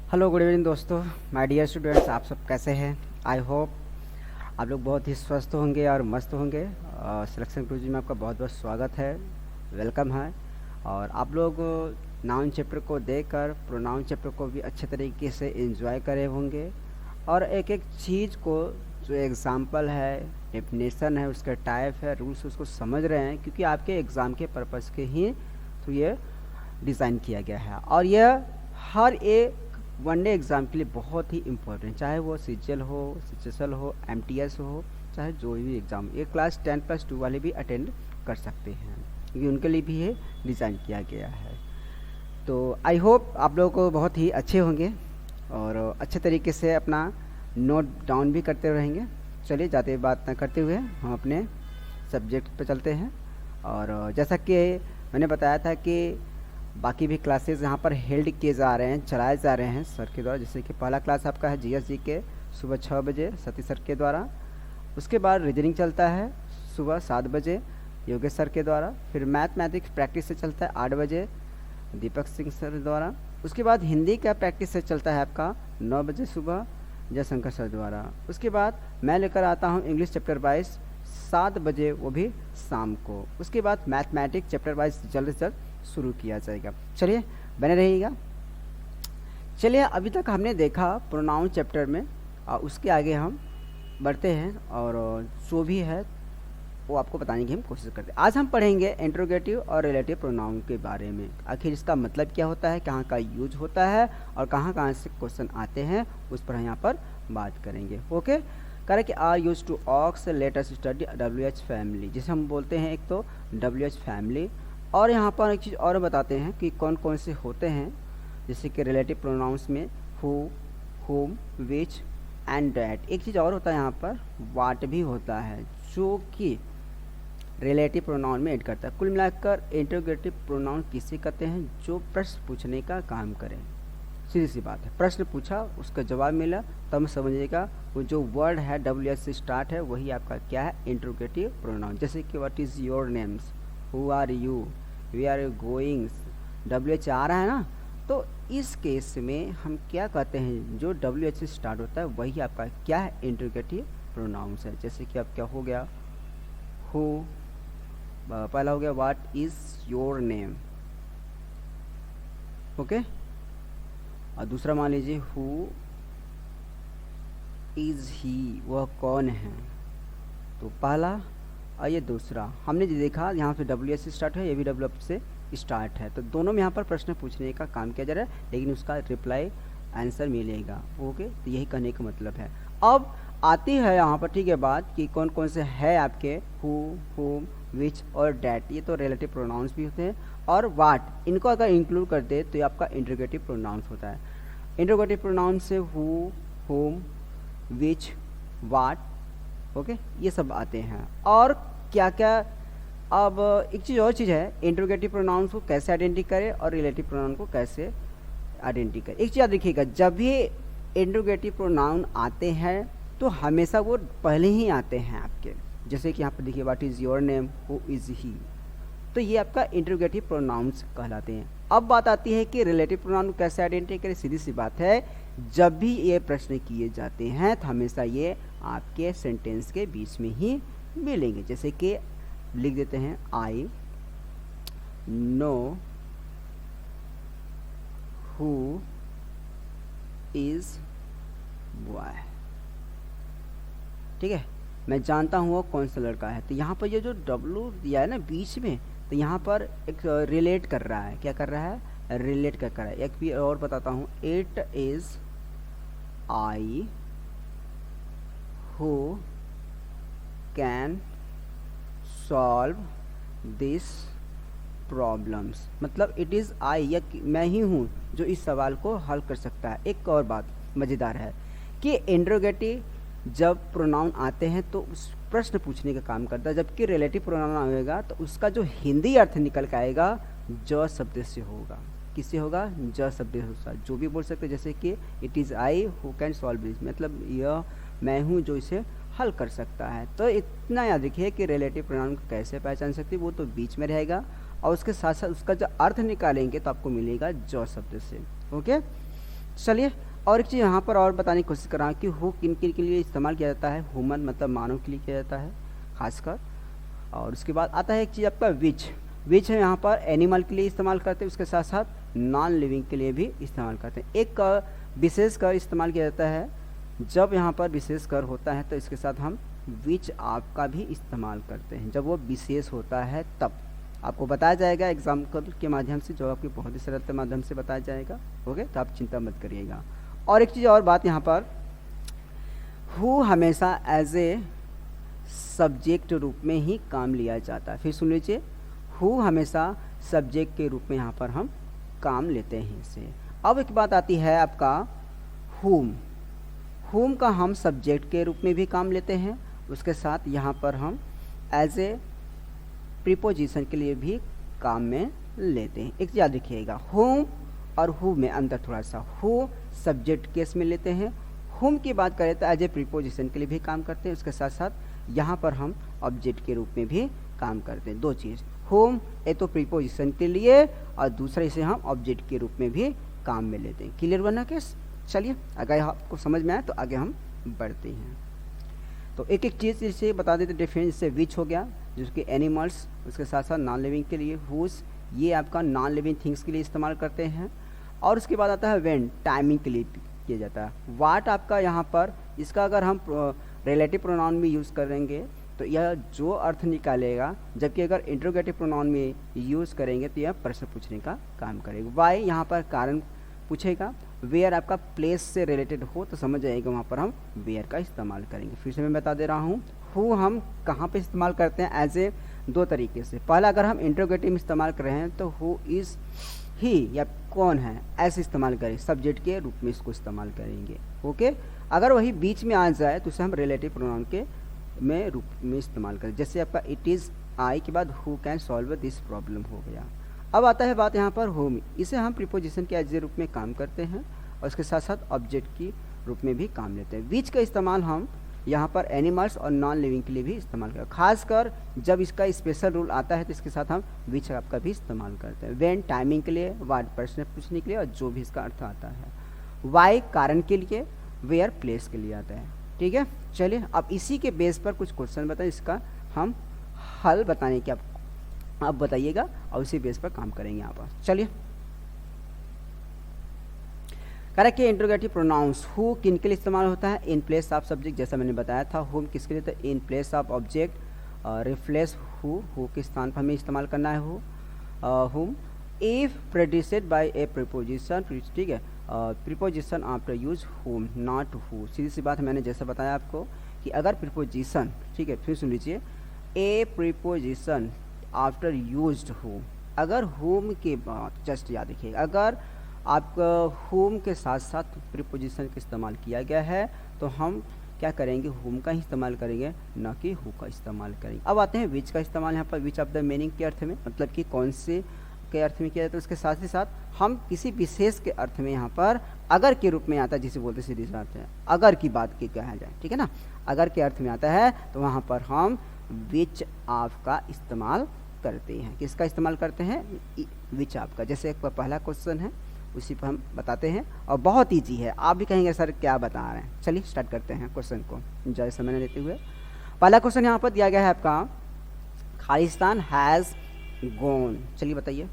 Hello good evening दोस्तों, my dear students, आप सब कैसे हैं। आई होप आप लोग बहुत ही स्वस्थ होंगे और मस्त होंगे। सिलेक्शन क्रूज में आपका बहुत बहुत स्वागत है, वेलकम है। और आप लोग नाउन चैप्टर को देखकर प्रोनाउन चैप्टर को भी अच्छे तरीके से एंजॉय करे होंगे और एक एक चीज़ को जो एग्जाम्पल है, डेफिनेशन है, उसका टाइप है, रूल्स, उसको समझ रहे हैं, क्योंकि आपके एग्ज़ाम के पर्पज़ के ही तो ये डिज़ाइन किया गया है। और यह हर एक वनडे एग्ज़ाम के लिए बहुत ही इम्पोर्टेंट, चाहे वो सीजीएल हो, सीजीएल हो, एमटीएस हो, चाहे जो भी एग्ज़ाम, ये क्लास 10+2 वाले भी अटेंड कर सकते हैं, क्योंकि उनके लिए भी ये डिज़ाइन किया गया है। तो आई होप आप लोगों को बहुत ही अच्छे होंगे और अच्छे तरीके से अपना नोट डाउन भी करते रहेंगे। चलिए ज़्यादा बात ना करते हुए हम अपने सब्जेक्ट पर चलते हैं। और जैसा कि मैंने बताया था कि बाकी भी क्लासेस यहाँ पर हेल्ड किए जा रहे हैं, चलाए जा रहे हैं सर के द्वारा। जैसे कि पहला क्लास आपका है जीएसजी के सुबह 6 बजे सतीश सर के द्वारा। उसके बाद रीजनिंग चलता है सुबह 7 बजे योगेश सर के द्वारा। फिर मैथमेटिक्स प्रैक्टिस से चलता है 8 बजे दीपक सिंह सर द्वारा। उसके बाद हिंदी का प्रैक्टिस से चलता है आपका 9 बजे सुबह जयशंकर सर द्वारा। उसके बाद मैं लेकर आता हूँ इंग्लिश चैप्टर 22 7 बजे, वो भी शाम को। उसके बाद मैथमेटिक्स चैप्टर 22 जल्द से जल्द शुरू किया जाएगा। चलिए बने रहिएगा। चलिए अभी तक हमने देखा प्रोनाउन चैप्टर में, उसके आगे हम बढ़ते हैं और जो भी है वो आपको बताने की हम कोशिश करते हैं। आज हम पढ़ेंगे इंट्रोगेटिव और रिलेटिव प्रोनाउन के बारे में। आखिर इसका मतलब क्या होता है, कहाँ का यूज होता है और कहाँ कहाँ से क्वेश्चन आते हैं, उस पर हम यहाँ पर बात करेंगे। ओके, करें कि आर यूज टू ऑक्स let us study WH family, जिसे हम बोलते हैं एक तो WH फैमिली। और यहाँ पर एक चीज़ और बताते हैं कि कौन कौन से होते हैं, जैसे कि रिलेटिव प्रोनाउंस में हु, हुम, विच एंड डैट। एक चीज़ और होता है यहाँ पर वाट भी होता है, जो कि रिलेटिव प्रोनाउन में ऐड करता है। कुल मिलाकर इंट्रोगेटिव प्रोनाउन किसे कहते हैं, जो प्रश्न पूछने का काम करें। सीधी सी बात है, प्रश्न पूछा उसका जवाब मिला तब समझिएगा वो जो वर्ड है WH से स्टार्ट है वही आपका क्या है, इंट्रोगेटिव प्रोनाउन। जैसे कि what is your names, who are you, where are going, WH आ रहा है ना, तो इस केस में हम क्या कहते हैं, जो WH से स्टार्ट होता है वही आपका क्या है, इंट्रोगेटिव प्रोनाउंस है। जैसे कि अब क्या हो गया, हु, पहला हो गया what is your name, okay. और दूसरा मान लीजिए हु इज ही, वह कौन है। तो पहला और ये दूसरा हमने जो देखा यहाँ पे WH से स्टार्ट है, ये भी WH से स्टार्ट है, तो दोनों में यहाँ पर प्रश्न पूछने का काम किया जा रहा है, लेकिन उसका रिप्लाई आंसर मिलेगा। ओके, तो यही कहने का मतलब है। अब आती है यहाँ पर ठीक है बात कि कौन कौन से है आपके हु, हुम, विच और डैट, ये तो रिलेटिव प्रोनाउंस भी होते हैं। और वाट, इनको अगर इंक्लूड कर दे तो ये आपका इंट्रोगेटिव प्रोनाउंस होता है। इंट्रोगेटिव प्रोनाउंस से हु, हुम, विच, वाट, ओके, ये सब आते हैं। और क्या क्या, अब एक चीज़ और चीज़ है, इंट्रोगेटिव प्रोनाउंस को कैसे आइडेंटिटी करें और रिलेटिव प्रोनाउन को कैसे आइडेंटिटी करें। एक चीज़ याद रखिएगा, जब भी इंट्रोगेटिव प्रोनाउन आते हैं तो हमेशा वो पहले ही आते हैं आपके। जैसे कि यहाँ पर देखिए what is your name, who is he, तो ये आपका इंट्रोगेटिव प्रोनाउंस कहलाते हैं। अब बात आती है कि रिलेटिव प्रोनाउन को कैसे आइडेंटिटी करें। सीधी सी बात है, जब भी ये प्रश्न किए जाते हैं तो हमेशा ये आपके सेंटेंस के बीच में ही मिलेंगे। जैसे कि लिख देते हैं I know who is boy, ठीक है, मैं जानता हूँ वो कौन सा लड़का है। तो यहाँ पर ये जो W दिया है ना बीच में, तो यहाँ पर एक रिलेट कर रहा है, क्या कर रहा है, रिलेट कर रहा है। एक भी और बताता हूँ, it is I who can solve this problems, मतलब इट इज़ आई, या मैं ही हूँ जो इस सवाल को हल कर सकता है। एक और बात मज़ेदार है कि इंट्रोगेटिव जब प्रोनाउन आते हैं तो उस प्रश्न पूछने का काम करता है, जबकि रिलेटिव प्रोनाउन आएगा तो उसका जो हिंदी अर्थ निकल के आएगा ज शब्द से होगा। किससे होगा, ज शब्द से होगा। जो भी बोल सकते, जैसे कि it is I who can solve this, मतलब यह मैं हूँ जो इसे हल कर सकता है। तो इतना याद रखिए कि रिलेटिव प्रोनाउन को कैसे पहचान सकते, वो तो बीच में रहेगा और उसके साथ साथ उसका जो अर्थ निकालेंगे तो आपको मिलेगा ज शब्द से। ओके, चलिए, और एक चीज़ यहाँ पर और बताने की कोशिश कर रहा हूँ कि हु किन किन के लिए इस्तेमाल किया जाता है। ह्यूमन मतलब मानव के लिए किया जाता है खासकर। और उसके बाद आता है एक चीज़ आपका विच। विच है यहाँ पर एनिमल के लिए इस्तेमाल करते हैं, उसके साथ साथ नॉन लिविंग के लिए भी इस्तेमाल करते हैं। एक विशेष कर इस्तेमाल किया जाता है, जब यहाँ पर विशेष कर होता है तो इसके साथ हम विच आपका भी इस्तेमाल करते हैं, जब वो विशेष होता है तब। आपको बताया जाएगा एग्जाम्पल के माध्यम से, जो आपकी बहुत ही सरल माध्यम से बताया जाएगा। ओके, तो आप चिंता मत करिएगा। और एक चीज़ और बात यहाँ पर, हु हमेशा एज ए सब्जेक्ट रूप में ही काम लिया जाता है। फिर सुन लीजिए, हु हमेशा सब्जेक्ट के रूप में यहाँ पर हम काम लेते हैं इसे। अब एक बात आती है आपका हुम। हुम का हम सब्जेक्ट के रूप में भी काम लेते हैं, उसके साथ यहाँ पर हम एज ए प्रीपोजिशन के लिए भी काम में लेते हैं। एक याद रखिएगा, हुम और हु में अंदर थोड़ा सा। हु सब्जेक्ट केस में लेते हैं, हुम की बात करें तो एज ए प्रीपोजिशन के लिए भी काम करते हैं, उसके साथ साथ यहाँ पर हम ऑब्जेक्ट के रूप में भी काम करते हैं। दो चीज़, होम ए तो प्रीपोजिशन के लिए और दूसरे से हम ऑब्जेक्ट के रूप में भी काम में लेते हैं। क्लियर बना केस? चलिए, अगर आपको समझ में आए तो आगे हम बढ़ते हैं। तो एक एक चीज़ इसे बता देते डिफरेंस। जैसे विच हो गया जो कि एनिमल्स, उसके साथ साथ नॉन लिविंग के लिए। हुज ये आपका नॉन लिविंग थिंग्स के लिए इस्तेमाल करते हैं। और उसके बाद आता है व्हेन, टाइमिंग के लिए किया जाता है। वाट आपका यहाँ पर, इसका अगर हम रिलेटिव प्रोनाउन में यूज़ करेंगे तो यह जो अर्थ निकालेगा, जबकि अगर इंट्रोगेटिव प्रोनाउन में यूज़ करेंगे तो यह प्रश्न पूछने का काम करेगा। वाई यहाँ पर कारण पूछेगा। वेयर आपका प्लेस से रिलेटेड हो तो समझ जाएगा, वहाँ पर हम वेयर का इस्तेमाल करेंगे। फिर से मैं बता दे रहा हूँ, हु हम कहाँ पे इस्तेमाल करते हैं एज ए दो तरीके से। पहला, अगर हम इंट्रोगेटिव में इस्तेमाल कर रहे हैं तो हु इज़ ही या कौन है ऐसे इस्तेमाल करें, सब्जेक्ट के रूप में इसको इस्तेमाल करेंगे। ओके, अगर वही बीच में आ जाए तो उसे हम रिलेटिव प्रोनाउन के में रूप में इस्तेमाल करें। जैसे आपका इट इज़ आई के बाद who can solve this problem हो गया। अब आता है बात यहाँ पर होम, इसे हम प्रीपोजिशन के एज ए रूप में काम करते हैं और उसके साथ साथ ऑब्जेक्ट की रूप में भी काम लेते हैं। विच का इस्तेमाल हम यहाँ पर एनिमल्स और नॉन लिविंग के लिए भी इस्तेमाल करें। खासकर जब इसका स्पेशल रूल आता है तो इसके साथ हम विच आपका भी इस्तेमाल करते हैं। व्हेन टाइमिंग के लिए, वाट प्रश्न पूछने के लिए और जो भी इसका अर्थ आता है। वाई कारण के लिए, वेयर प्लेस के लिए आता है। ठीक है, चलिए अब इसी के बेस पर कुछ क्वेश्चन बताएं, इसका हम हल बताने की आप बताइएगा और उसी बेस पर काम करेंगे यहाँ पर। चलिए, करेक्ट है इंट्रोगेटिव प्रोनाउंस। हु किन के लिए इस्तेमाल होता है? इन प्लेस ऑफ सब्जेक्ट, जैसा मैंने बताया था। हुम किसके लिए? तो in place of object. Replace who के स्थान पर हमें इस्तेमाल करना है हु, हुम। इफ प्रेडिसेड बाय ए प्रीपोजिशन, ठीक है, प्रीपोजिशन आफ्टर यूज हुम नॉट हु। सीधी सी बात है, मैंने जैसा बताया आपको कि अगर प्रीपोजिशन, ठीक है, फिर सुन लीजिए, ए प्रीपोजिशन आफ्टर यूज्ड हु, अगर हुम के बाद, जस्ट याद रखिए, अगर आपका हुम के साथ साथ प्रीपोजिशन का इस्तेमाल किया गया है तो हम क्या करेंगे? हुम का ही इस्तेमाल करेंगे, न कि हु का इस्तेमाल करेंगे। अब आते हैं विच का इस्तेमाल यहाँ पर, विच ऑफ द मीनिंग के अर्थ में, मतलब कि कौन से के अर्थ में किया जाता है। उसके साथ ही साथ हम किसी विशेष के अर्थ में यहाँ पर अगर के रूप में आता है, जिसे बोलते सीधे साथ है, अगर की बात की कहा जाए, ठीक है ना, अगर के अर्थ में आता है तो वहाँ पर हम विच ऑफ का इस्तेमाल करते हैं। किसका इस्तेमाल करते हैं? विच ऑफ का। जैसे एक पहला क्वेश्चन है उसी पर हम बताते हैं और बहुत ईजी है, आप भी कहेंगे सर क्या बता रहे हैं। चलिए स्टार्ट करते हैं क्वेश्चन को ज़्यादा समय न लेते हुए। पहला क्वेश्चन यहाँ पर दिया गया है आपका, खालिस्तान हैज़ गॉन। चलिए बताइए,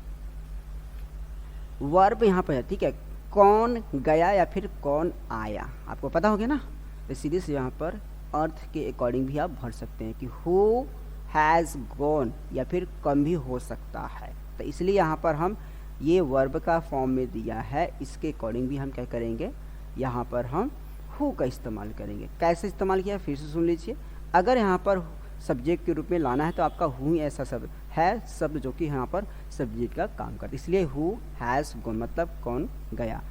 वर्ब यहाँ पर है, ठीक है, कौन गया या फिर कौन आया, आपको पता हो गया ना। तो सीधे से यहाँ पर अर्थ के अकॉर्डिंग भी आप भर सकते हैं कि हु हैज़ गॉन या फिर कम भी हो सकता है। तो इसलिए यहाँ पर हम ये वर्ब का फॉर्म में दिया है, इसके अकॉर्डिंग भी हम क्या करेंगे? यहाँ पर हम हु का इस्तेमाल करेंगे। कैसे इस्तेमाल किया फिर से सुन लीजिए। अगर यहाँ पर सब्जेक्ट के रूप में लाना है तो आपका हु ऐसा शब्द है, शब्द जो कि यहाँ पर सब्जेक्ट का काम करता है, इसलिए हु हैज़ गॉन मतलब कौन गया।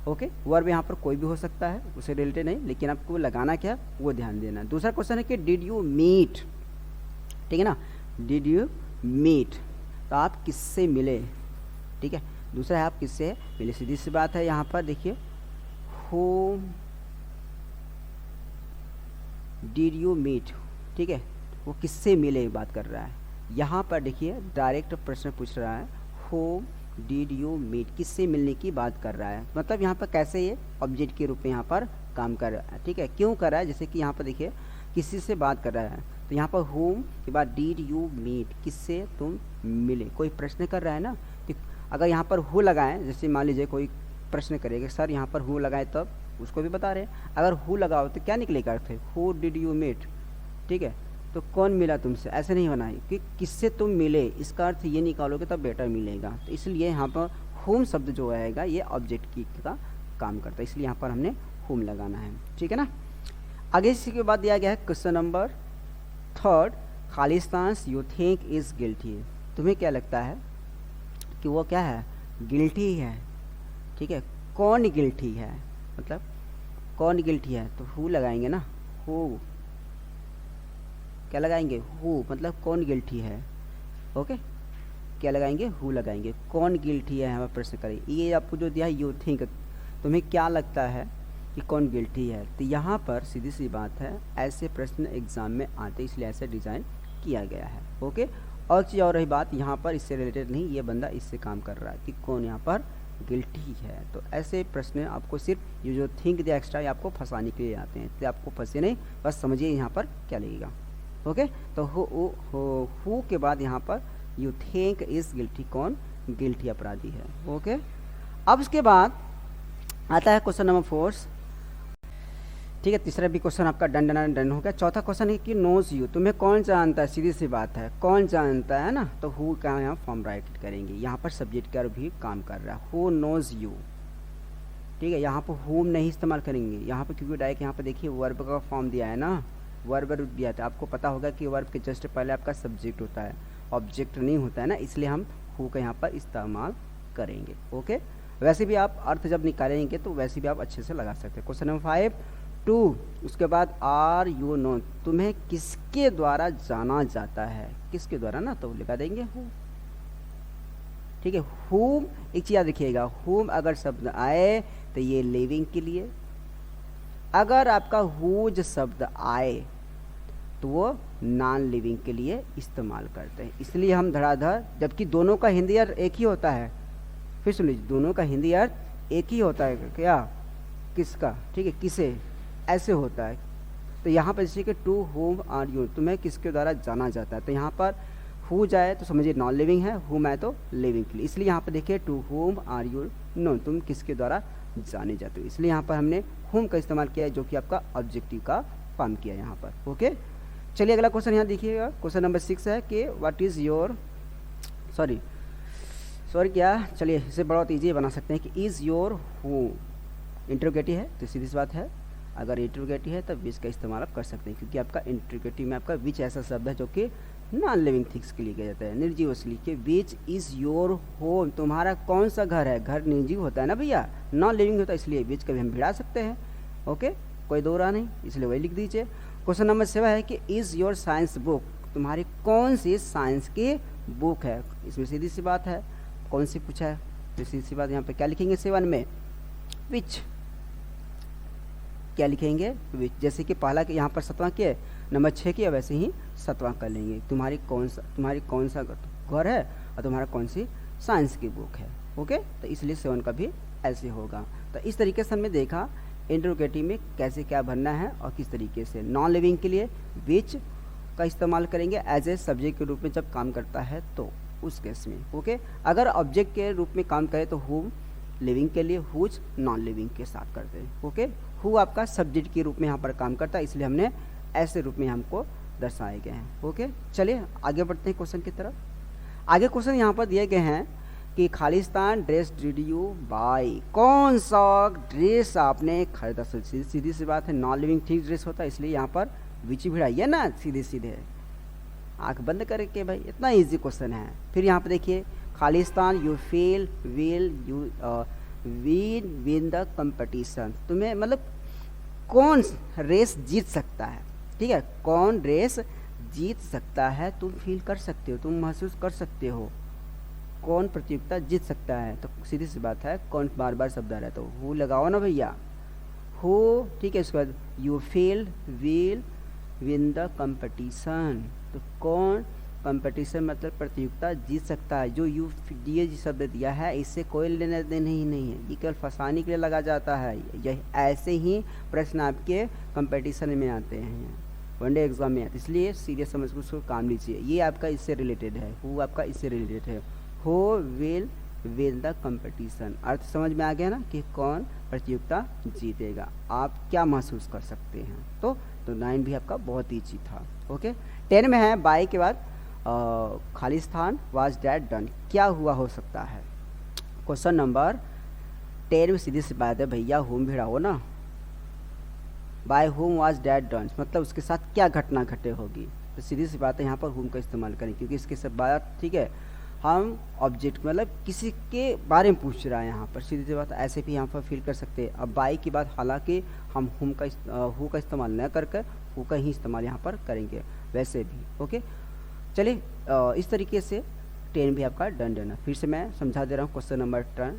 ओके, वर्ब यहाँ पर कोई भी हो सकता है, उसे रिलेटेड नहीं, लेकिन आपको लगाना क्या वो ध्यान देना है। दूसरा क्वेश्चन है कि डिड यू मीट, ठीक है ना, डिड यू मीट, तो आप किससे मिले, ठीक है। दूसरा है आप किससे मिले, सीधी सी बात है, यहाँ पर देखिए whom did you meet, ठीक है, वो किससे मिले बात कर रहा है। यहाँ पर देखिए डायरेक्ट प्रश्न पूछ रहा है whom डिड यू मीट, किससे मिलने की बात कर रहा है, मतलब यहाँ पर कैसे ये ऑब्जेक्ट के रूप में यहाँ पर काम कर रहा है, ठीक है, क्यों कर रहा है, जैसे कि यहाँ पर देखिए किसी से बात कर रहा है, तो यहाँ पर होम के बाद डिड यू मीट, किससे तुम मिले, कोई प्रश्न कर रहा है ना, कि अगर यहाँ पर हु लगाएं, जैसे मान लीजिए कोई प्रश्न करेगा सर यहाँ पर हु लगाए, तब उसको भी बता रहे हैं, अगर हु लगाओ तो क्या निकलेगा अर्थ, हु डिड यू मीट, ठीक है, तो कौन मिला तुमसे, ऐसे नहीं होना है कि किससे तुम मिले, इसका अर्थ ये निकालोगे तब बेटर मिलेगा, तो इसलिए यहाँ पर होम शब्द जो आएगा ये ऑब्जेक्ट की का काम करता है, इसलिए यहाँ पर हमने होम लगाना है, ठीक है ना। आगे इसी के बाद दिया गया है question number 3, Khalistan you think is guilty, तुम्हें क्या लगता है कि वो क्या है, गिल्टी है, ठीक है, कौन गिल्टी है, मतलब कौन गिल्टी है, तो हु लगाएंगे ना, हु क्या लगाएंगे, हु मतलब कौन गिल्टी है, ओके, क्या लगाएंगे, हु लगाएंगे, कौन गिल्टी है, हमें प्रश्न करें, ये आपको जो दिया है यू थिंक, तुम्हें क्या लगता है कि कौन गिल्टी है, तो यहाँ पर सीधी सी बात है ऐसे प्रश्न एग्जाम में आते, इसलिए ऐसे डिज़ाइन किया गया है, ओके। और चीज़ और रही बात यहाँ पर इससे रिलेटेड नहीं, ये बंदा इससे काम कर रहा है कि कौन यहाँ पर गिल्टी है, तो ऐसे प्रश्न आपको सिर्फ ये जो थिंक दिया एक्स्ट्रा ये आपको फंसाने के लिए आते हैं, तो आपको फंसे नहीं, बस समझिए यहाँ पर क्या लगेगा, ओके। तो हु के बाद यहाँ पर यू थिंक इज गिल्टी, कौन गिल्टी अपराधी है, ओके। अब इसके बाद आता है क्वेश्चन नंबर 4, ठीक है, तीसरा भी क्वेश्चन आपका डन हो गया। चौथा क्वेश्चन है कि नोज यू, तुम्हें कौन जानता है, सीधी सी बात है कौन जानता है ना, तो हु का यहाँ फॉर्म राइट करेंगे, यहाँ पर सब्जेक्ट का भी काम कर रहा है, हु नोज यू, ठीक है, यहाँ पर हुम नहीं इस्तेमाल करेंगे, यहाँ पर क्योंकि डायरेक्ट यहाँ पर देखिए वर्ब का फॉर्म दिया है ना, वर्ब दिया था, आपको पता होगा कि वर्ब के जस्ट पहले आपका सब्जेक्ट होता है, ऑब्जेक्ट नहीं होता है ना, इसलिए हम हु का यहाँ पर इस्तेमाल करेंगे, ओके। वैसे भी आप अर्थ जब निकालेंगे तो वैसे भी आप अच्छे से लगा सकते हैं। क्वेश्चन नंबर 5 2, उसके बाद आर यू नो, तुम्हें किसके द्वारा जाना जाता है, किसके द्वारा ना, तो लिखा देंगे हु, ठीक है। हुम एक चीज याद रखिएगा, हुम अगर शब्द आए तो ये लिविंग के लिए, अगर आपका हुज शब्द आए तो वो नॉन लिविंग के लिए इस्तेमाल करते हैं, इसलिए हम धड़ाधड़, जबकि दोनों का हिंदी अर्थ एक ही होता है, फिर सुन लीजिए, दोनों का हिंदी अर्थ एक ही होता है, क्या, किसका, ठीक है, किसे, ऐसे होता है। तो यहाँ पर जैसे कि टू होम आर यू, तुम्हें किसके द्वारा जाना जाता है, तो यहाँ पर हु जाए तो समझिए नॉन लिविंग है, हुम आए तो लिविंग के लिए, इसलिए यहाँ पर देखिए to whom are you know, तुम किसके द्वारा जाने जाते हो, इसलिए यहाँ पर हमने होम का इस्तेमाल किया है, जो कि आपका ऑब्जेक्टिव का काम किया है यहाँ पर, ओके। चलिए अगला क्वेश्चन यहाँ देखिएगा, क्वेश्चन नंबर 6 है कि व्हाट इज़ योर, सॉरी क्या, चलिए इसे बहुत ईजी बना सकते हैं कि इज़ योर हु, इंटरोगेटिव है तो सीधी सी बात है, अगर इंटरोगेटिव है तब विच का इस्तेमाल आप कर सकते हैं, क्योंकि आपका इंटरोगेटिव में आपका विच ऐसा शब्द है जो कि नॉन लिविंग थिंग्स के लिए किया जाता है, निर्जीव असली के, विच इज़ योर होम, तुम्हारा कौन सा घर है, घर निर्जीव होता है ना भैया, नॉन लिविंग होता है, इसलिए विच का भी हम भिड़ा सकते हैं, ओके, कोई दो राह नहीं, इसलिए वही लिख दीजिए। क्वेश्चन नंबर 7 है कि इज़ योर साइंस बुक, तुम्हारी कौन सी साइंस की बुक है, इसमें सीधी सी बात है कौन सी पूछा है, तो सीधी सी बात यहाँ पे क्या लिखेंगे 7 में, विच, क्या लिखेंगे विच, जैसे कि पहला कि यहाँ पर 7वां किया है, नंबर 6 किया, वैसे ही 7वां कर लेंगे, तुम्हारी कौन सा घर है और तुम्हारा कौन सी साइंस की बुक है, ओके, तो इसलिए 7 का भी ऐसे होगा। तो इस तरीके से हमने देखा इंटरोगेटिव में कैसे क्या भरना है और किस तरीके से। नॉन लिविंग के लिए विच का इस्तेमाल करेंगे एज ए सब्जेक्ट के रूप में जब काम करता है तो उस केस में, ओके। अगर ऑब्जेक्ट के रूप में काम करे तो हुम लिविंग के लिए, हुज नॉन लिविंग के साथ करते हैं, ओके। हु आपका सब्जेक्ट के रूप में यहाँ पर काम करता है, इसलिए हमने ऐसे रूप में हमको दर्शाए गए हैं, ओके। चलिए आगे बढ़ते हैं क्वेश्चन की तरफ। आगे क्वेश्चन यहाँ पर दिए गए हैं कि खालिस्तान ड्रेस डिड यू बाय, कौन सा ड्रेस आपने खरीदा, सीधी सी बात है, नॉन लिविंग थिंग ड्रेस होता है, इसलिए यहाँ पर विच भिड़ाइए ना, सीधे आंख बंद करके भाई, इतना इजी क्वेश्चन है। फिर यहाँ पर देखिए Khalistan you feel will you win the competition, तुम्हें मतलब कौन रेस जीत सकता है, ठीक है, कौन रेस जीत सकता है, तुम फील कर सकते हो, तुम महसूस कर सकते हो कौन प्रतियोगिता जीत सकता है, तो सीधी सी बात है कौन बार बार शब्द आ रहा है, तो हु लगाओ ना भैया, हु, ठीक है। इसके बाद you feel will win the competition, तो कौन कंपटीशन मतलब प्रतियोगिता जीत सकता है। जो यू दिए शब्द दिया है इससे कोई लेना देना ही नहीं है, ये केवल फंसाने के लिए लगा जाता है। यही ऐसे ही प्रश्न आपके कंपटीशन में आते हैं, वनडे एग्जाम में आते, इसलिए सीरियस समझ कर उसको काम लीजिए। ये आपका इससे रिलेटेड है, हु आपका इससे रिलेटेड है। Who will win the competition, अर्थ समझ में आ गया ना कि कौन प्रतियोगिता जीतेगा, आप क्या महसूस कर सकते हैं। तो 9 भी आपका बहुत ईजी था। ओके, 10 में है बाय के बाद खाली स्थान वाज डैट डन, क्या हुआ हो सकता है। क्वेश्चन नंबर 10 में सीधी सी बात है भैया, होम भिड़ा हो ना, by whom was that done मतलब उसके साथ क्या घटना घटे होगी। तो सीधी सी बात है यहाँ पर होम का इस्तेमाल करें, क्योंकि इसके सब बात ठीक है, हम ऑब्जेक्ट मतलब किसी के बारे में पूछ रहा है यहाँ पर, सीधी सी बात ऐसे भी यहाँ पर फील कर सकते हैं। अब बाई की बात, हालांकि हम हु का इस्तेमाल न करके हु का ही इस्तेमाल यहाँ पर करेंगे वैसे भी। ओके, चलिए इस तरीके से 10 भी आपका डन डन है। फिर से मैं समझा दे रहा हूँ क्वेश्चन नंबर 10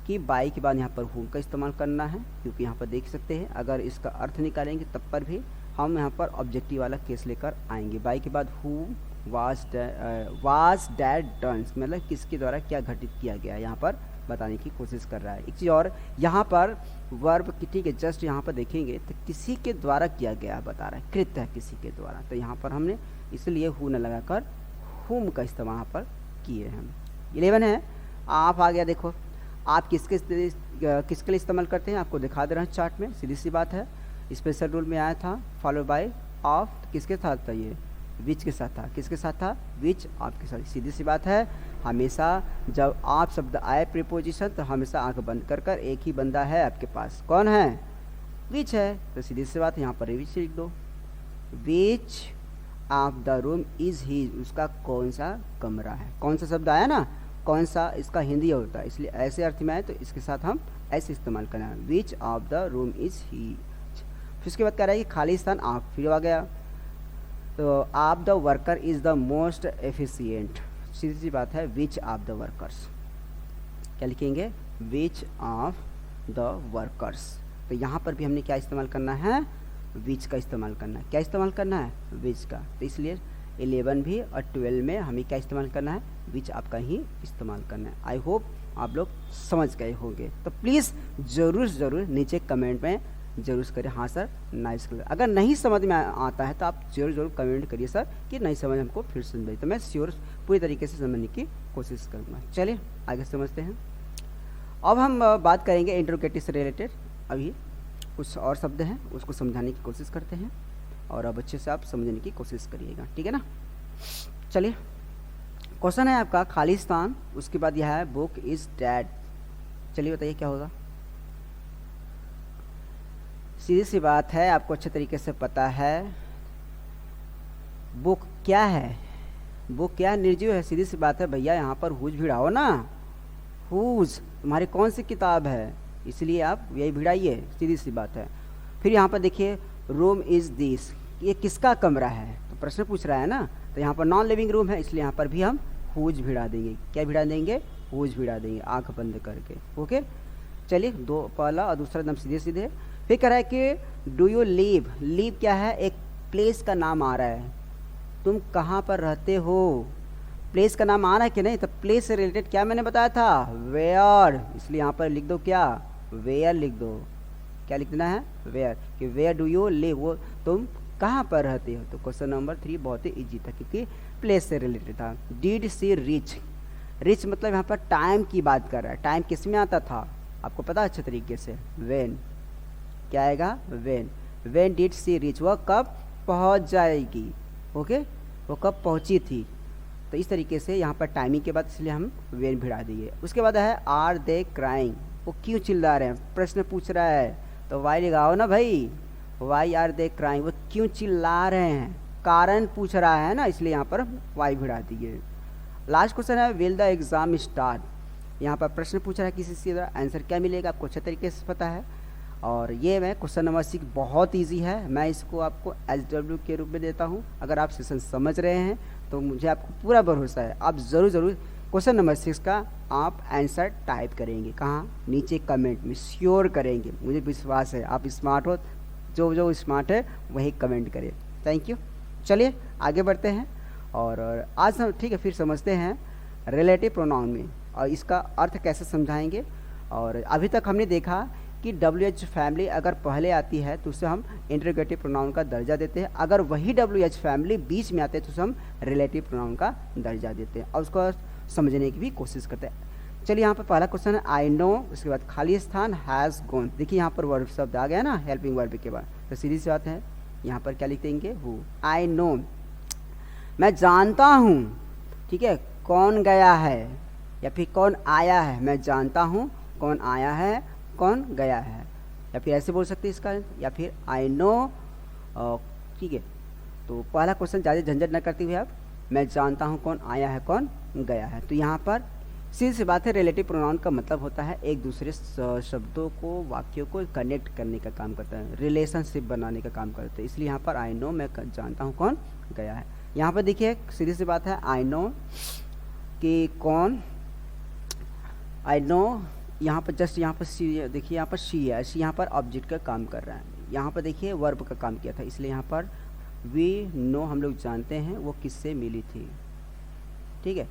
कि बाई के बाद यहाँ पर हुम का इस्तेमाल करना है, क्योंकि यहाँ पर देख सकते हैं अगर इसका अर्थ निकालेंगे तब पर भी हम यहाँ पर ऑब्जेक्टिव वाला केस लेकर आएंगे। बाई के बाद हु वाज डैट डन मतलब किसके द्वारा क्या घटित किया गया यहाँ पर बताने की कोशिश कर रहा है। एक चीज़ और, यहाँ पर वर्ब की ठीक है जस्ट यहाँ पर देखेंगे तो किसी के द्वारा किया गया बता रहा है, कृत है किसी के द्वारा, तो यहाँ पर हमने इसलिए हु न लगाकर हुम का इस्तेमाल यहाँ पर किए हैं। 11 है आप आ गया, देखो आप किसके लिए इस्तेमाल करते हैं आपको दिखा दे रहे हैं चार्ट में, सीधी सी बात है। स्पेशल रूल में आया था फॉलो बाय ऑफ, किसके साथ था ये, विच के साथ था, किसके साथ था, विच आपके साथ। सीधी सी बात है, हमेशा जब आप शब्द आए प्रीपोजिशन तो हमेशा आंख बंद कर कर एक ही बंदा है आपके पास, कौन है, विच है। तो सीधी सी बात यहाँ पर विच लिख दो, which of the room is he, उसका कौन सा कमरा है, कौन सा शब्द आया ना, कौन सा इसका हिंदी होता है, इसलिए ऐसे अर्थ में आए तो इसके साथ हम ऐसे इस्तेमाल करना है, which of the room is he. फिर उसके बाद कह रहा है कि खाली स्थान आप, फिर आ गया तो आप the worker is the most efficient, सीधी सी बात है विच ऑफ द वर्कर्स, क्या लिखेंगे, विच ऑफ द वर्कर्स। तो यहाँ पर भी हमने क्या इस्तेमाल करना है, विच का इस्तेमाल करना है, क्या इस्तेमाल करना है, विच का। तो इसलिए 11 भी और 12 में हमें क्या इस्तेमाल करना है, विच आपका ही इस्तेमाल करना है। आई होप आप लोग समझ गए होंगे, तो प्लीज़ ज़रूर नीचे कमेंट में ज़रूर करें हाँ सर नाइस कलर। अगर नहीं समझ में आता है तो आप ज़रूर कमेंट करिए सर कि नहीं समझ हमको फिर समझाइए, तो मैं श्योर पूरी तरीके से समझने की कोशिश करूँगा। चलिए आगे समझते हैं। अब हम बात करेंगे इंट्रोगेटिव से रिलेटेड, अभी कुछ और शब्द हैं उसको समझाने की कोशिश करते हैं और अब अच्छे से आप समझने की कोशिश करिएगा, ठीक है ना। चलिए क्वेश्चन है आपका खाली स्थान, उसके बाद यह है बुक इज डैड। चलिए बताइए क्या होगा। सीधी सी बात है, आपको अच्छे तरीके से पता है बुक क्या है, बुक क्या है, निर्जीव है। सीधी सी बात है भैया, यहाँ पर हुज भिड़ाओ ना, हुज तुम्हारी कौन सी किताब है, इसलिए आप यही भिड़ाइए, सीधी सी बात है। फिर यहाँ पर देखिए रूम इज दिस, ये किसका कमरा है, तो प्रश्न पूछ रहा है ना, तो यहाँ पर नॉन लिविंग रूम है, इसलिए यहाँ पर भी हम हुज भिड़ा देंगे, क्या भिड़ा देंगे, हुज भिड़ा देंगे आंख बंद करके। ओके, चलिए दो पहला और दूसरा एकदम सीधे सीधे। फिर कह रहा है कि डू यू लिव, लिव क्या है, एक प्लेस का नाम आ रहा है, तुम कहाँ पर रहते हो, प्लेस का नाम आ रहा है कि नहीं, तो प्लेस से रिलेटेड क्या मैंने बताया था, वेयर, इसलिए यहाँ पर लिख दो क्या, वेयर लिख दो, क्या लिख देना है, वेयर, कि वेयर डू यू लिव, वो तुम कहाँ पर रहते हो। तो क्वेश्चन नंबर 3 बहुत ही इजी था क्योंकि प्लेस से रिलेटेड था। डिड सी रिच, रिच मतलब यहाँ पर टाइम की बात कर रहा है, टाइम किस में आता था आपको पता अच्छे तरीके से, वेन, क्या आएगा, when, when did she reach, वह कब पहुँच जाएगी, ओके, वो कब पहुँची थी। तो इस तरीके से यहाँ पर टाइमिंग के बाद इसलिए हम वेन भिड़ा दिए। उसके बाद है आर दे क्राइंग, वो क्यों चिल्ला रहे हैं, प्रश्न पूछ रहा है, तो वाई लगाओ ना भाई, वाई आर दे क्राइंग, वो क्यों चिल्ला रहे हैं, कारण पूछ रहा है ना, इसलिए यहाँ पर वाई भिड़ा दिए। लास्ट क्वेश्चन है विल द एग्ज़ाम स्टार्ट, यहाँ पर प्रश्न पूछ रहा है किसी से, आंसर क्या मिलेगा आपको अच्छे तरीके से पता है। और ये मैं क्वेश्चन नंबर 6 बहुत इजी है, मैं इसको आपको SW के रूप में देता हूँ। अगर आप सेशन समझ रहे हैं तो मुझे आपको पूरा भरोसा है, आप ज़रूर क्वेश्चन नंबर 6 का आप आंसर टाइप करेंगे, कहाँ, नीचे कमेंट में श्योर करेंगे, मुझे विश्वास है आप स्मार्ट हो, जो स्मार्ट है वही कमेंट करे। Thank you. चलिए आगे बढ़ते हैं और आज हम ठीक है फिर समझते हैं रिलेटिव प्रोनाउन में और इसका अर्थ कैसे समझाएंगे। और अभी तक हमने देखा कि WH फैमिली अगर पहले आती है तो उसे हम इंटरोगेटिव प्रोनाउन का दर्जा देते हैं, अगर वही WH फैमिली बीच में आते हैं तो उसे हम रिलेटिव प्रोनाउन का दर्जा देते हैं और उसको समझने की भी कोशिश करते हैं। चलिए यहाँ पर पहला क्वेश्चन है आई नो, उसके बाद खाली स्थान हैज़ गॉन। देखिए यहाँ पर वर्ब शब्द आ गया ना हेल्पिंग वर्ब के बाद, तो सीधी सी बात है यहाँ पर क्या लिख देंगे हु। आई नो मैं जानता हूँ, ठीक है, कौन गया है या फिर कौन आया है। मैं जानता हूँ कौन आया है कौन गया है, या फिर ऐसे बोल सकते हैं इसका, या फिर आई नो, ठीक है। तो पहला क्वेश्चन ज़्यादा झंझट न करते हुए आप मैं जानता हूँ कौन आया है कौन गया है। तो यहाँ पर सीधी सी बात है रिलेटिव प्रोनाउन का मतलब होता है एक दूसरे शब्दों को वाक्यों को कनेक्ट करने का काम करता है, रिलेशनशिप बनाने का काम करता है। इसलिए यहाँ पर आई नो मैं जानता हूँ कौन गया है। यहाँ पर देखिए सीधी सी बात है आई नो कि कौन, आई नो यहाँ पर जस्ट यहाँ पर सी, देखिए यहाँ पर शी है, शी यहाँ पर ऑब्जेक्ट का काम कर रहा है। यहाँ पर देखिए वर्ब का काम किया था, इसलिए यहाँ पर वी नो हम लोग जानते हैं वो किससे मिली थी, ठीक है।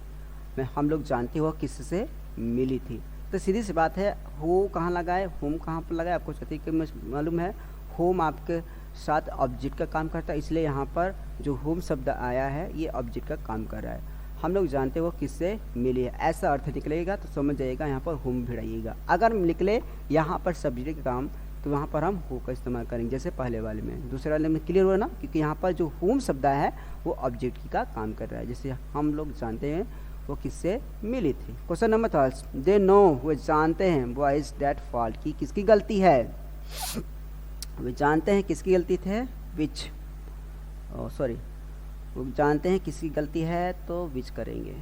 हम लोग जानते हो किससे मिली थी। तो सीधी सी बात है हो कहाँ लगा है, होम कहाँ पर लगा है, आपको सटीक मालूम है। होम आपके साथ ऑब्जेक्ट का काम करता है, इसलिए यहाँ पर जो होम शब्द आया है ये ऑब्जेक्ट का काम कर रहा है। हम लोग जानते हो किससे मिली है, ऐसा अर्थ निकलेगा तो समझ जाइएगा यहाँ पर होम भिड़ाइएगा। अगर निकले यहाँ पर सब्जेक्ट का काम तो वहाँ पर हम हो का इस्तेमाल करेंगे, जैसे पहले वाले में। दूसरे वाले में क्लियर हुआ ना, क्योंकि यहाँ पर जो होम शब्द है वो ऑब्जेक्ट का काम कर रहा है। जैसे हम लोग जानते हैं वो किससे मिली थी। क्वेश्चन नंबर 3, दे नो वो जानते हैं व्हाट इज दैट फॉल्ट की किसकी गलती है। वे जानते हैं किसकी गलती है, विच, सॉरी वो जानते हैं किसकी गलती है तो विच करेंगे।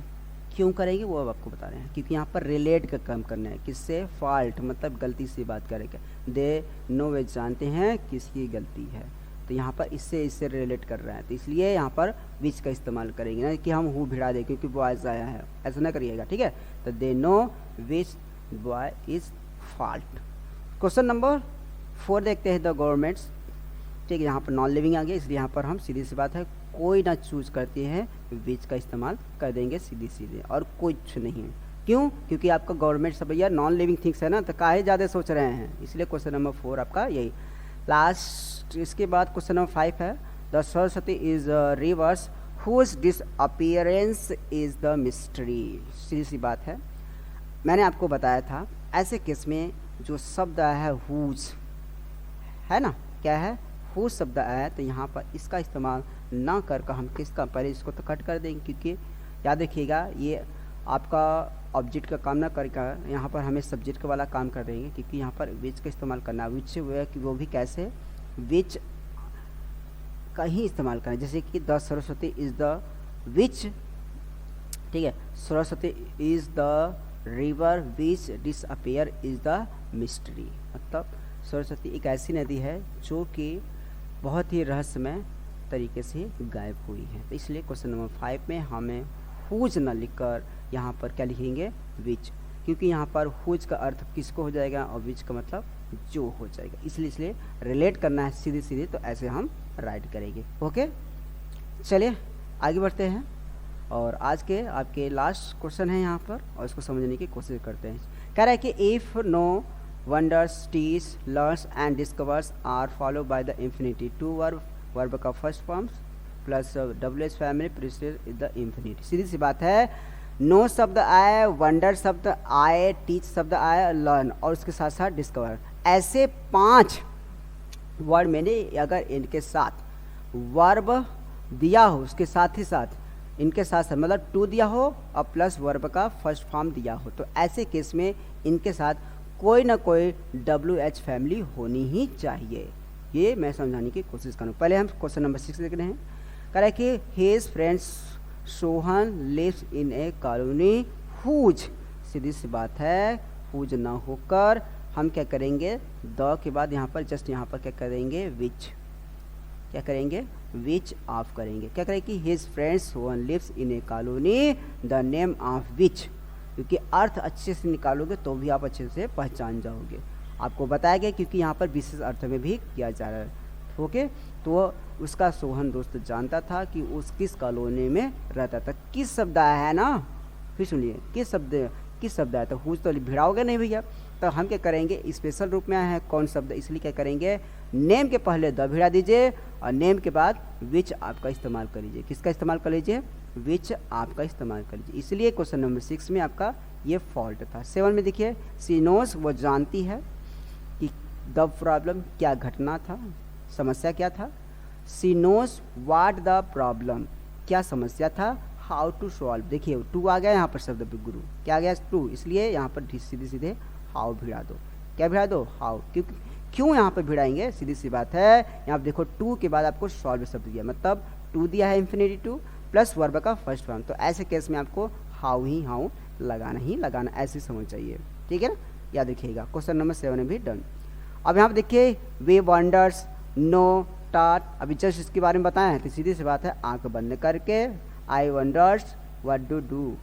क्यों करेंगे वो अब आपको बता रहे हैं, क्योंकि यहाँ पर रिलेट का काम करना है किससे, फॉल्ट मतलब गलती से बात करेंगे। दे नो वे जानते हैं किसकी गलती है, तो यहाँ पर इससे रिलेट कर रहा है, तो इसलिए यहाँ पर विच का इस्तेमाल करेंगे, ना कि हम हु भिड़ा दें क्योंकि बॉयज आया है, ऐसा ना करिएगा, ठीक है। तो they know which boy is fault. Question number 4 देखते हैं द गवर्नमेंट्स, ठीक है। यहाँ पर नॉन लिविंग आ गया, इसलिए यहाँ पर हम सीधी सी बात है कोई ना चूज करते हैं विच का इस्तेमाल कर देंगे सीधी सीधे, और कुछ नहीं। क्यों, क्योंकि आपका गवर्नमेंट सब भैया नॉन लिविंग थिंग्स है ना, तो काहे ज़्यादा सोच रहे हैं, इसलिए क्वेश्चन नंबर 4 आपका यही लास्ट। इसके बाद क्वेश्चन नंबर 5 है the Saraswati is rivers whose disappearance is the mystery. सीधी सी बात है, मैंने आपको बताया था ऐसे केस में जो शब्द आया है हुज है ना, क्या है हुज शब्द आया है, तो यहाँ पर इसका इस्तेमाल ना कर हम किसका, पहले इसको तो कट कर देंगे, क्योंकि याद रखिएगा ये आपका ऑब्जेक्ट का काम ना करके यहाँ पर हमें सब्जेक्ट वाला काम कर देंगे, क्योंकि यहाँ पर विच का इस्तेमाल करना है। विच वो भी कैसे, विच का ही इस्तेमाल करें, जैसे कि the Saraswati is the which, ठीक है, Saraswati is the river which disappear is the mystery. मतलब सरस्वती एक ऐसी नदी है जो कि बहुत ही रहस्यमय तरीके से गायब हुई है, तो इसलिए क्वेश्चन नंबर 5 में हमें हुज न लिखकर यहाँ पर क्या लिखेंगे विच, क्योंकि यहाँ पर हुज का अर्थ किसको हो जाएगा और विच का मतलब जो हो जाएगा, इसलिए रिलेट करना है सीधे सीधे, तो ऐसे हम राइट करेंगे। ओके, चलिए आगे बढ़ते हैं और आज के आपके लास्ट क्वेश्चन है यहाँ पर, और इसको समझने की कोशिश करते हैं। कह रहा है कि if know wonders teach learns and discovers are follow by the infinity, to verb का first forms plus WH family preceded is the infinity. सीधी सी बात है, नो शब्द आए, वंडर शब्द आए, टीच शब्द आए, लर्न और उसके साथ साथ डिस्कवर, ऐसे 5 वर्ड मैंने अगर इनके साथ वर्ब दिया हो, उसके साथ ही साथ इनके साथ मतलब टू दिया हो और प्लस वर्ब का फर्स्ट फॉर्म दिया हो, तो ऐसे केस में इनके साथ कोई ना कोई WH फैमिली होनी ही चाहिए। ये मैं समझाने की कोशिश करूँ। पहले हम क्वेश्चन नंबर 6 देख रहे हैं। कह रहा है कि his friends Sohan lives in a colony whose. सीधी सी बात है, हुज ना होकर हम क्या करेंगे, द के बाद यहाँ पर जस्ट यहाँ पर क्या करेंगे, विच, क्या करेंगे, विच ऑफ करेंगे। क्या करेंगे कि his friends Sohan lives in a colony the name of which, क्योंकि अर्थ अच्छे से निकालोगे तो भी आप अच्छे से पहचान जाओगे। आपको बताया गया क्योंकि यहाँ पर विशेष अर्थ में भी किया जा रहा है। ओके, तो उसका सोहन दोस्त जानता था कि उस किस कॉलोनी में रहता था। किस शब्द आया है ना, फिर सुनिए, किस शब्द आया था, हुज तो भिड़ाओगे नहीं भैया, तो हम क्या करेंगे, स्पेशल रूप में आया है कौन शब्द, इसलिए क्या करेंगे, नेम के पहले द भिड़ा दीजिए और नेम के बाद विच आपका इस्तेमाल कर लीजिए। किसका इस्तेमाल कर लीजिए, विच आपका इस्तेमाल कर लीजिए। इसलिए क्वेश्चन नंबर 6 में आपका ये फॉल्ट था। 7 में देखिए, सी नोस, वो जानती है कि द प्रॉब्लम, क्या घटना था, समस्या क्या था। सी नोस वाट द प्रॉब्लम, क्या समस्या था। हाउ टू सॉल्व, देखिए टू आ गया यहाँ पर शब्द गुरु, क्या आ गया टू, इसलिए यहाँ पर सीधे सीधे हाउ भिड़ा दो। क्या भिड़ा दो, हाउ। क्यों यहाँ पर भिड़ाएंगे, सीधी सी बात है, यहाँ पर देखो टू के बाद आपको सॉल्व शब्द दिया, मतलब टू दिया है इंफिनिटी टू प्लस वर्ब का फर्स्ट फॉर्म, तो ऐसे केस में आपको हाउ लगाना ही लगाना, ऐसे समझ चाहिए, ठीक है ना, याद रखिएगा। क्वेश्चन नंबर 7 भी डन। अब यहाँ पर देखिए, वे वंडर्स, नो, टाट, अभी जस्ट इसके बारे में बताया है, तो सीधी सी बात है, आंख बंद करके आई वंडर्स व्हाट टू डू,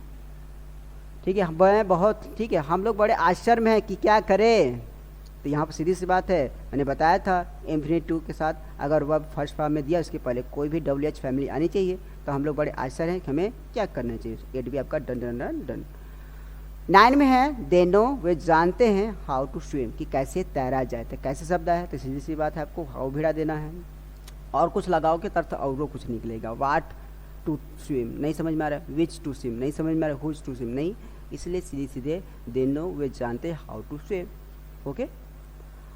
ठीक है, मैं बहुत, ठीक है, हम लोग बड़े आश्चर्य में हैं कि क्या करें। तो यहाँ पर सीधी सी बात है, मैंने बताया था इंफिनिटी टू के साथ अगर वर्ब फर्स्ट फॉर्म में दिया, उसके पहले कोई भी WH फैमिली आनी चाहिए, तो हम लोग बड़े आश्चर्य हैं कि हमें क्या करना चाहिए। 8 भी आपका डन डन डन डन। 9 में है, दे नो, वे जानते हैं, हाउ टू स्विम, कि कैसे तैरा जाए, तो कैसे शब्द है, तो सीधी सी बात है, आपको हाउ भिड़ा देना है और कुछ लगाओ के तरफ और कुछ निकलेगा। वाट टू स्विम नहीं समझ में आ रहा है, विच टू स्विम नहीं समझ में आ रहा है, हुज टू स्विम नहीं, इसलिए सीधे सीधे दे नो, वे जानते हैं, हाउ टू स्विम। ओके,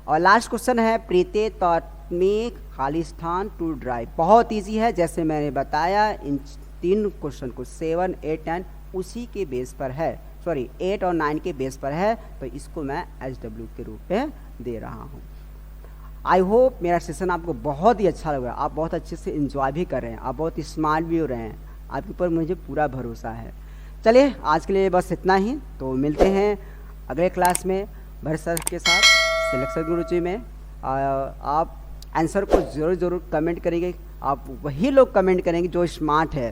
और लास्ट क्वेश्चन है, प्रीते तौट में खालिस्तान टू ड्राइव, बहुत इजी है, जैसे मैंने बताया इन 3 क्वेश्चन को 7, 8, 9 उसी के बेस पर है, सॉरी 8 और 9 के बेस पर है, तो इसको मैं SW के रूप में दे रहा हूँ। आई होप मेरा सेशन आपको बहुत ही अच्छा लगा, आप बहुत अच्छे से एंजॉय भी कर रहे हैं, आप बहुत स्मार्ट भी हो रहे हैं, आपके ऊपर मुझे पूरा भरोसा है। चलिए आज के लिए बस इतना ही, तो मिलते हैं अगले क्लास में भरत सर के साथ सिलेक्शन गुरुजी में। आप आंसर को ज़रूर कमेंट करेंगे, आप वही लोग कमेंट करेंगे जो स्मार्ट है,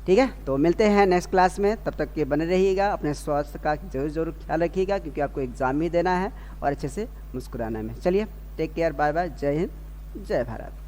ठीक है। तो मिलते हैं नेक्स्ट क्लास में, तब तक के बने रहिएगा, अपने स्वास्थ्य का ज़रूर ख्याल रखिएगा, क्योंकि आपको एग्ज़ाम भी देना है और अच्छे से मुस्कुराना है। चलिए, टेक केयर, बाय बाय, जय हिंद, जय भारत।